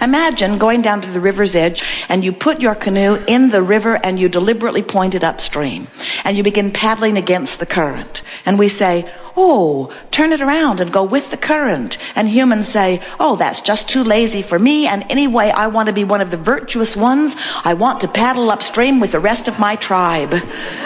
Imagine going down to the river's edge and you put your canoe in the river and you deliberately point it upstream and you begin paddling against the current. And we say, oh, turn it around and go with the current. And humans say, oh, that's just too lazy for me. And anyway, I want to be one of the virtuous ones. I want to paddle upstream with the rest of my tribe.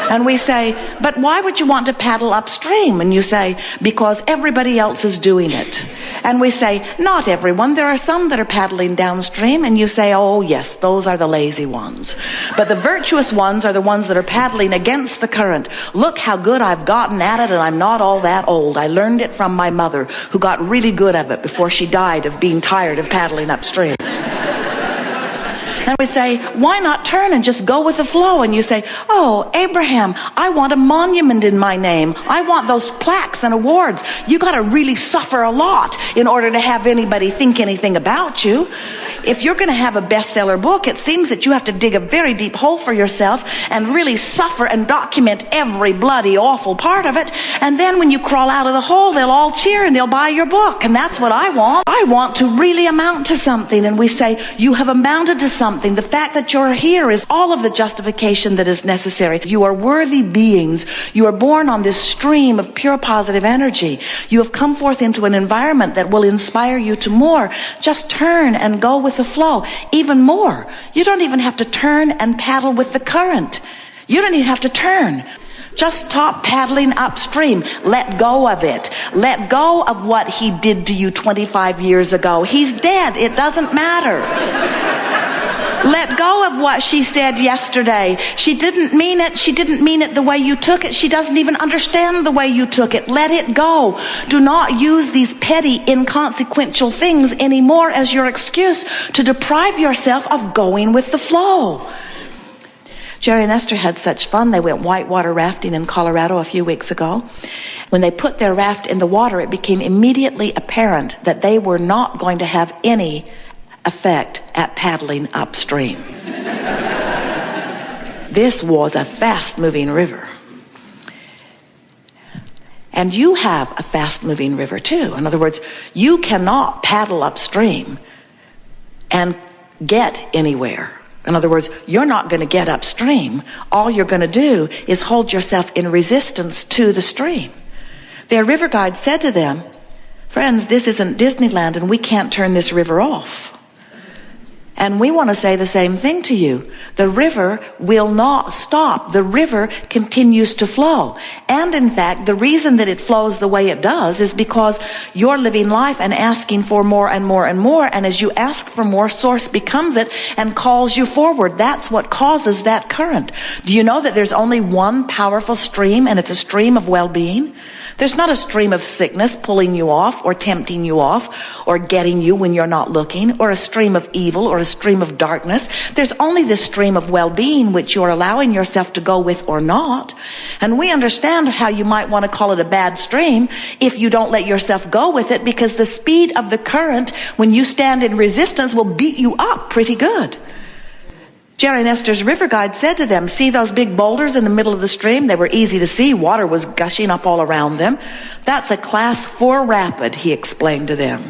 And we say, but why would you want to paddle upstream? And you say, because everybody else is doing it. And we say, not everyone. There are some that are paddling downstream. And you say, oh, yes, those are the lazy ones. But the virtuous ones are the ones that are paddling against the current. Look how good I've gotten at it, and I'm not all that old. I learned it from my mother, who got really good at it before she died of being tired of paddling upstream. And we say, why not turn and just go with the flow? And you say, oh, Abraham, I want a monument in my name. I want those plaques and awards. You got to really suffer a lot in order to have anybody think anything about you. If you're going to have a bestseller book, it seems that you have to dig a very deep hole for yourself and really suffer and document every bloody, awful part of it. And then when you crawl out of the hole, they'll all cheer and they'll buy your book. And that's what I want. I want to really amount to something. And we say, you have amounted to something. The fact that you're here is all of the justification that is necessary. You are worthy beings. You are born on this stream of pure positive energy. You have come forth into an environment that will inspire you to more. Just turn and go with the flow. Even more. You don't even have to turn and paddle with the current. You don't even have to turn. Just stop paddling upstream. Let go of it. Let go of what he did to you 25 years ago. He's dead. It doesn't matter. Let go of what she said yesterday. She didn't mean it. She didn't mean it the way you took it. She doesn't even understand the way you took it. Let it go. Do not use these petty, inconsequential things anymore as your excuse to deprive yourself of going with the flow. Jerry and Esther had such fun. They went whitewater rafting in Colorado a few weeks ago. When they put their raft in the water, it became immediately apparent that they were not going to have any effect at paddling upstream. This was a fast-moving river. And you have a fast-moving river too. In other words, you cannot paddle upstream and get anywhere. In other words, you're not going to get upstream. All you're going to do is hold yourself in resistance to the stream. Their river guide said to them, friends, this isn't Disneyland and we can't turn this river off. And we want to say the same thing to you. The river will not stop. The river continues to flow. And in fact, the reason that it flows the way it does is because you're living life and asking for more and more and more. And as you ask for more, source becomes it and calls you forward. That's what causes that current. Do you know that there's only one powerful stream, and it's a stream of well-being? There's not a stream of sickness pulling you off or tempting you off or getting you when you're not looking, or a stream of evil or a stream of darkness. There's only this stream of well-being which you're allowing yourself to go with or not. And we understand how you might want to call it a bad stream if you don't let yourself go with it, because the speed of the current when you stand in resistance will beat you up pretty good. Jerry and Esther's river guide said to them, see those big boulders in the middle of the stream? They were easy to see. Water was gushing up all around them. That's a class 4 rapid, he explained to them.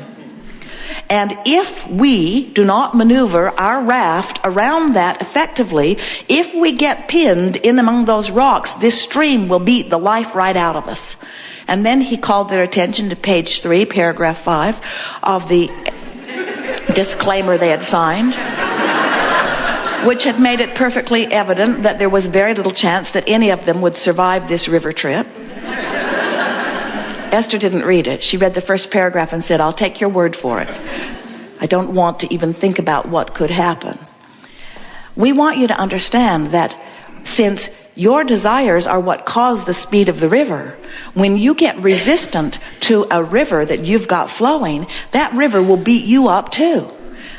And if we do not maneuver our raft around that effectively, if we get pinned in among those rocks, this stream will beat the life right out of us. And then he called their attention to page 3, paragraph 5 of the disclaimer they had signed, which had made it perfectly evident that there was very little chance that any of them would survive this river trip. Esther didn't read it. She read the first paragraph and said, I'll take your word for it. I don't want to even think about what could happen. We want you to understand that since your desires are what cause the speed of the river, when you get resistant to a river that you've got flowing, that river will beat you up too.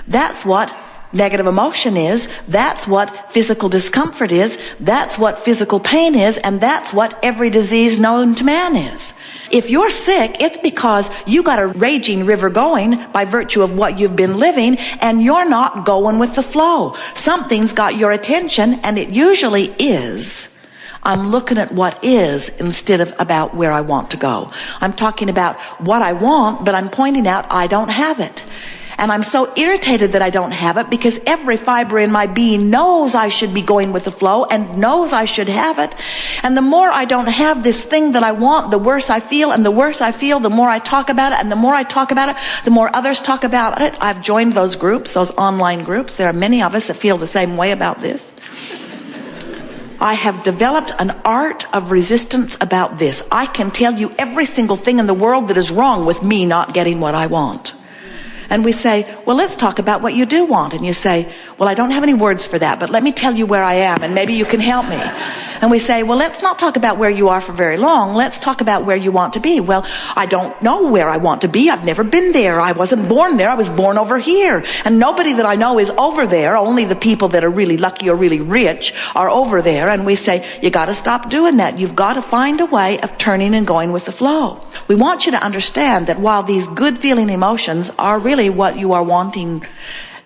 That's what negative emotion is. That's what physical discomfort is. That's what physical pain is. And that's what every disease known to man is. If you're sick, it's because you got a raging river going by virtue of what you've been living, and you're not going with the flow. Something's got your attention, and it usually is, I'm looking at what is instead of about where I want to go. I'm talking about what I want, but I'm pointing out I don't have it. And I'm so irritated that I don't have it, because every fiber in my being knows I should be going with the flow and knows I should have it. And the more I don't have this thing that I want, the worse I feel. And the worse I feel, the more I talk about it. And the more I talk about it, the more others talk about it. I've joined those groups, those online groups. There are many of us that feel the same way about this. I have developed an art of resistance about this. I can tell you every single thing in the world that is wrong with me not getting what I want. And we say, well, let's talk about what you do want. And you say, well, I don't have any words for that, but let me tell you where I am, and maybe you can help me. And we say, well, let's not talk about where you are for very long. Let's talk about where you want to be. Well, I don't know where I want to be. I've never been there. I wasn't born there. I was born over here. And nobody that I know is over there. Only the people that are really lucky or really rich are over there. And we say, you got to stop doing that. You've got to find a way of turning and going with the flow. We want you to understand that while these good feeling emotions are really what you are wanting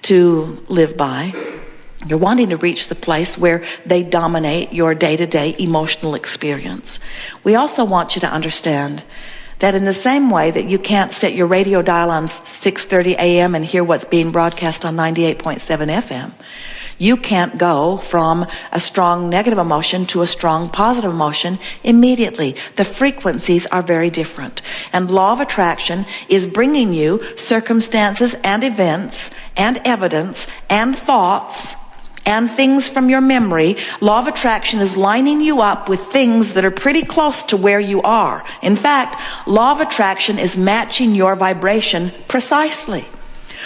to live by, you're wanting to reach the place where they dominate your day-to-day emotional experience. We also want you to understand that in the same way that you can't set your radio dial on 6:30 a.m. and hear what's being broadcast on 98.7 FM, you can't go from a strong negative emotion to a strong positive emotion immediately. The frequencies are very different. And law of attraction is bringing you circumstances and events and evidence and thoughts and things from your memory. Law of attraction is lining you up with things that are pretty close to where you are. In fact, law of attraction is matching your vibration precisely.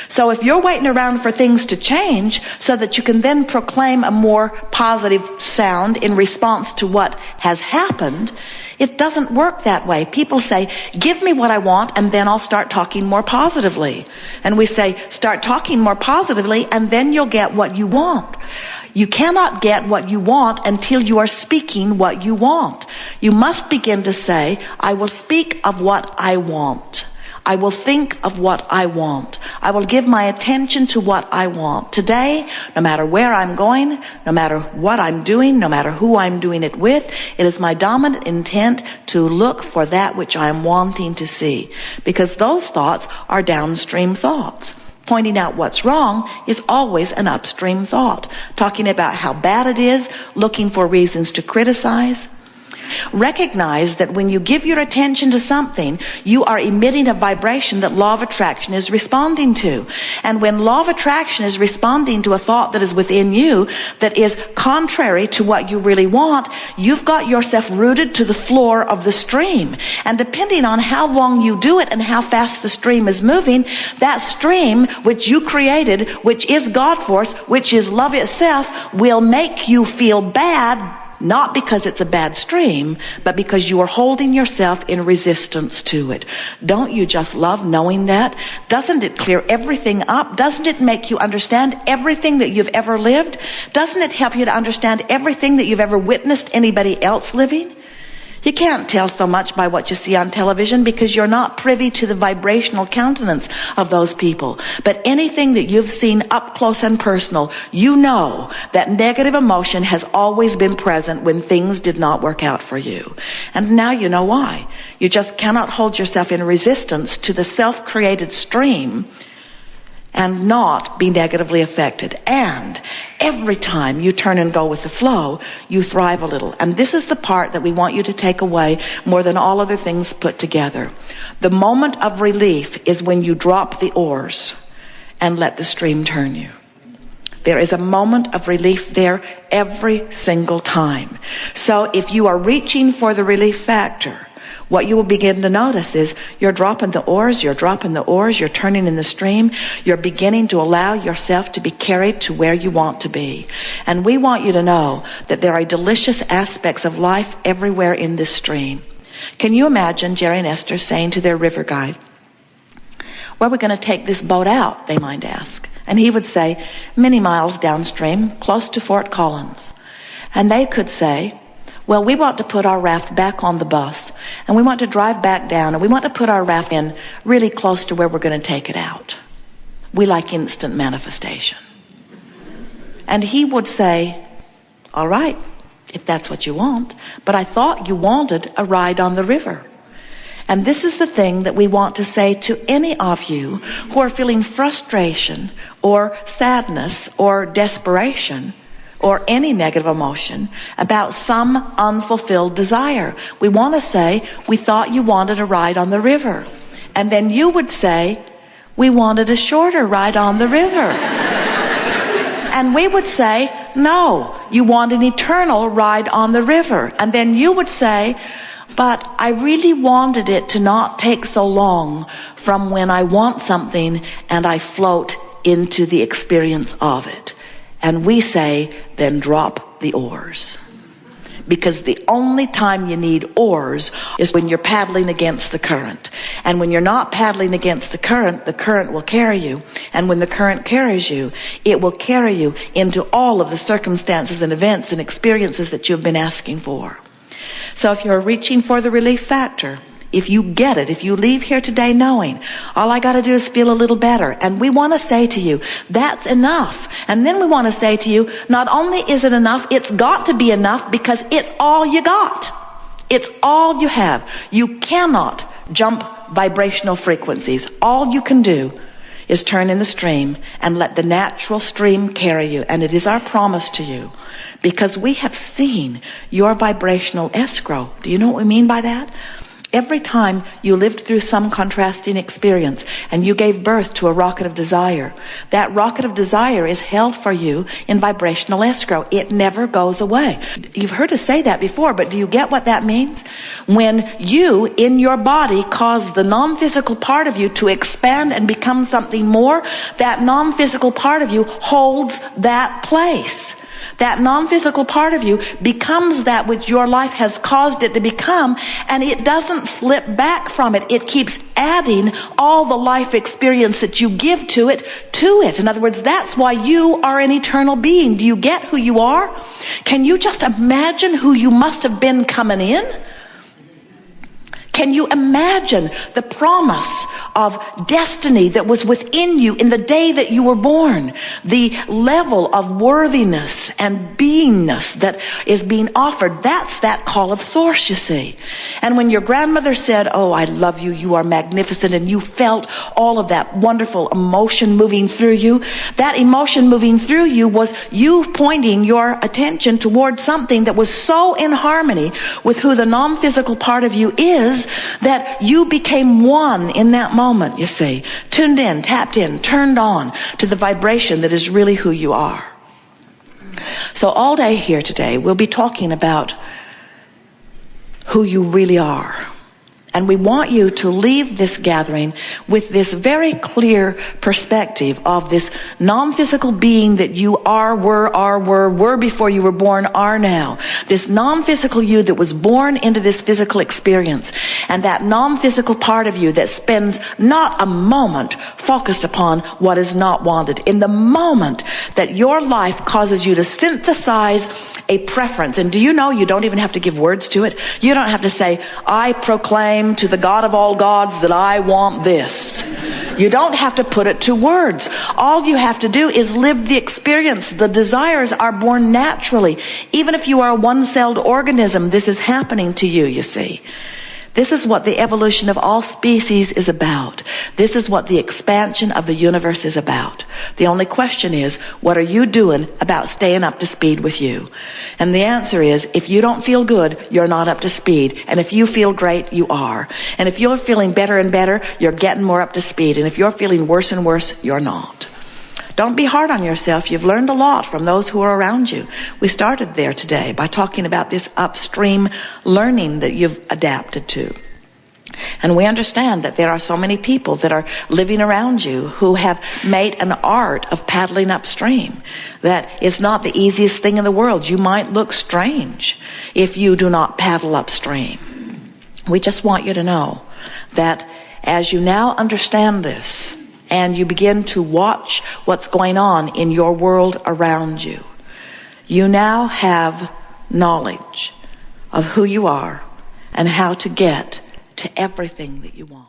So if you're waiting around for things to change so that you can then proclaim a more positive sound in response to what has happened, it doesn't work that way. People say, give me what I want and then I'll start talking more positively. And we say, start talking more positively and then you'll get what you want. You cannot get what you want until you are speaking what you want. You must begin to say, I will speak of what I want. I will think of what I want. I will give my attention to what I want. Today, no matter where I'm going, no matter what I'm doing, no matter who I'm doing it with, it is my dominant intent to look for that which I'm wanting to see. Because those thoughts are downstream thoughts. Pointing out what's wrong is always an upstream thought. Talking about how bad it is, looking for reasons to criticize. Recognize that when you give your attention to something, you are emitting a vibration that law of attraction is responding to. And when law of attraction is responding to a thought that is within you that is contrary to what you really want, you've got yourself rooted to the floor of the stream. And depending on how long you do it and how fast the stream is moving, that stream which you created, which is God force, which is love itself, will make you feel bad. Not because it's a bad stream, but because you are holding yourself in resistance to it. Don't you just love knowing that? Doesn't it clear everything up? Doesn't it make you understand everything that you've ever lived? Doesn't it help you to understand everything that you've ever witnessed anybody else living? You can't tell so much by what you see on television because you're not privy to the vibrational countenance of those people. But anything that you've seen up close and personal, you know that negative emotion has always been present when things did not work out for you. And now you know why. You just cannot hold yourself in resistance to the self-created stream and not be negatively affected. And every time you turn and go with the flow, you thrive a little. And this is the part that we want you to take away more than all other things put together. The moment of relief is when you drop the oars and let the stream turn you. There is a moment of relief there every single time. So if you are reaching for the relief factor, what you will begin to notice is you're dropping the oars, you're turning in the stream, you're beginning to allow yourself to be carried to where you want to be. And we want you to know that there are delicious aspects of life everywhere in this stream. Can you imagine Jerry and Esther saying to their river guide, where are we going to take this boat out, they might ask. And he would say, many miles downstream, close to Fort Collins. And they could say, well, we want to put our raft back on the bus, and we want to drive back down, and we want to put our raft in really close to where we're going to take it out. We like instant manifestation. And he would say, all right, if that's what you want, but I thought you wanted a ride on the river. And this is the thing that we want to say to any of you who are feeling frustration or sadness or desperation or any negative emotion about some unfulfilled desire. We want to say, we thought you wanted a ride on the river. And then you would say, we wanted a shorter ride on the river. And we would say, no, you want an eternal ride on the river. And then you would say, but I really wanted it to not take so long from when I want something and I float into the experience of it. And we say, then drop the oars. Because the only time you need oars is when you're paddling against the current. And when you're not paddling against the current will carry you. And when the current carries you, it will carry you into all of the circumstances and events and experiences that you've been asking for. So if you're reaching for the relief factor, if you get it, if you leave here today knowing, all I got to do is feel a little better. And we want to say to you, that's enough. And then we want to say to you, not only is it enough, it's got to be enough because it's all you got. It's all you have. You cannot jump vibrational frequencies. All you can do is turn in the stream and let the natural stream carry you. And it is our promise to you, because we have seen your vibrational escrow. Do you know what we mean by that? Every time you lived through some contrasting experience and you gave birth to a rocket of desire, that rocket of desire is held for you in vibrational escrow. It never goes away. You've heard us say that before, but do you get what that means? When you, in your body, cause the non-physical part of you to expand and become something more, that non-physical part of you holds that place. That non-physical part of you becomes that which your life has caused it to become, and it doesn't slip back from it. It keeps adding all the life experience that you give to it. In other words, that's why you are an eternal being. Do you get who you are? Can you just imagine who you must have been coming in? Can you imagine the promise of destiny that was within you in the day that you were born? The level of worthiness and beingness that is being offered. That's that call of source, you see. And when your grandmother said, oh, I love you, you are magnificent, and you felt all of that wonderful emotion moving through you, that emotion moving through you was you pointing your attention towards something that was so in harmony with who the non-physical part of you is, that you became one in that moment, you see. Tuned in, tapped in, turned on to the vibration that is really who you are. So all day here today, we'll be talking about who you really are. And we want you to leave this gathering with this very clear perspective of this non-physical being that you are, were before you were born, are now. This non-physical you that was born into this physical experience. And that non-physical part of you that spends not a moment focused upon what is not wanted. In the moment that your life causes you to synthesize a preference. And do you know you don't even have to give words to it? You don't have to say, I proclaim to the God of all gods that I want this. You don't have to put it to words. All you have to do is live the experience. The desires are born naturally. Even if you are a one-celled organism, this is happening to you, you see. This is what the evolution of all species is about. This is what the expansion of the universe is about. The only question is, what are you doing about staying up to speed with you? And the answer is, if you don't feel good, you're not up to speed. And if you feel great, you are. And if you're feeling better and better, you're getting more up to speed. And if you're feeling worse and worse, you're not. Don't be hard on yourself. You've learned a lot from those who are around you. We started there today by talking about this upstream learning that you've adapted to. And we understand that there are so many people that are living around you who have made an art of paddling upstream, that it's not the easiest thing in the world. You might look strange if you do not paddle upstream. We just want you to know that as you now understand this, and you begin to watch what's going on in your world around you, you now have knowledge of who you are and how to get to everything that you want.